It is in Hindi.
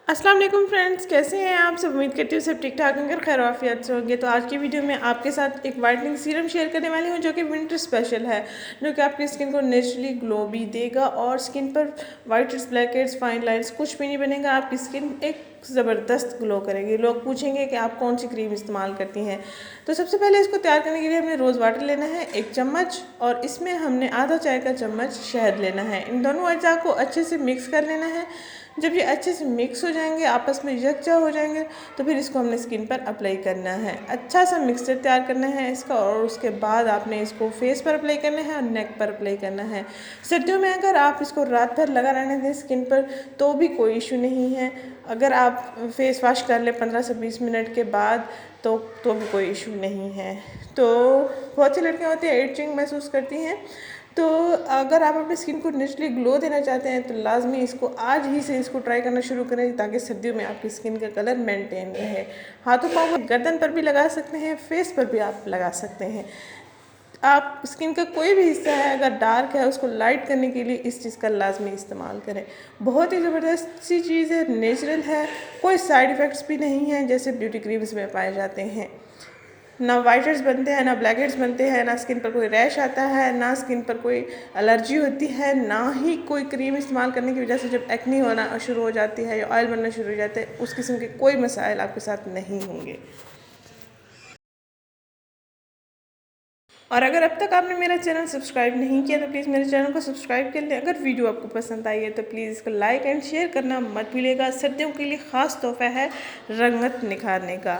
अस्सलाम वालेकुम फ्रेंड्स, कैसे हैं आप सब। उम्मीद करती हूँ सब ठीक ठाक होंगे और खैर आफियत से होंगे। तो आज की वीडियो में आपके साथ एक वाइटनिंग सीरम शेयर करने वाली हूँ जो कि विंटर स्पेशल है, जो कि आपकी स्किन को नेचुरली ग्लो भी देगा और स्किन पर white heads, black heads, fine lines कुछ भी नहीं बनेगा। आपकी स्किन एक ज़बरदस्त ग्लो करेगी। लोग पूछेंगे कि आप कौन सी क्रीम इस्तेमाल करती हैं। तो सबसे पहले इसको तैयार करने के लिए हमें रोज़ वाटर लेना है 1 चम्मच, और इसमें हमने आधा चाय का चम्मच शहद लेना है। इन दोनों अज्जा को अच्छे से मिक्स कर लेना है। जब ये अच्छे से मिक्स हो जाएंगे, आपस में यकजा हो जाएंगे, तो फिर इसको हमने स्किन पर अप्लाई करना है। अच्छा सा मिक्सचर तैयार करना है इसका, और उसके बाद आपने इसको फेस पर अप्लाई करना है और नेक पर अप्लाई करना है। सर्दियों में अगर आप इसको रात भर लगा रहने दें स्किन पर तो भी कोई इशू नहीं है। अगर आप फेस वॉश कर लें 15 से 20 मिनट के बाद तो भी कोई इशू नहीं है। तो बहुत सी लड़कियाँ होती हैं इचिंग महसूस करती हैं, तो अगर आप अपनी स्किन को नेचुरली ग्लो देना चाहते हैं तो लाजमी इसको आज ही से इसको ट्राई करना शुरू करें, ताकि सर्दियों में आपकी स्किन का कलर मेंटेन रहे। हाथों पाँव गर्दन पर भी लगा सकते हैं, फेस पर भी आप लगा सकते हैं। आप स्किन का कोई भी हिस्सा है अगर डार्क है उसको लाइट करने के लिए इस चीज़ का लाजमी इस्तेमाल करें। बहुत ही ज़बरदस्त सी चीज़ है, नेचुरल है, कोई साइड इफ़ेक्ट्स भी नहीं हैं जैसे ब्यूटी क्रीम्स में पाए जाते हैं। ना वाइट हेड्स बनते हैं, ना ब्लैक हेड्स बनते हैं, ना स्किन पर कोई रैश आता है, ना स्किन पर कोई एलर्जी होती है, ना ही कोई क्रीम इस्तेमाल करने की वजह से जब एक्नी होना शुरू हो जाती है या ऑयल बनना शुरू हो जाता है उस किस्म के कोई मसाइल आपके साथ नहीं होंगे। और अगर अब तक आपने मेरा चैनल सब्सक्राइब नहीं किया तो प्लीज़ मेरे चैनल को सब्सक्राइब कर लें। अगर वीडियो आपको पसंद आई है तो प्लीज़ इसको लाइक एंड शेयर करना मत भूलिएगा। सर्दियों के लिए ख़ास तोहफा है रंगत निखारने का।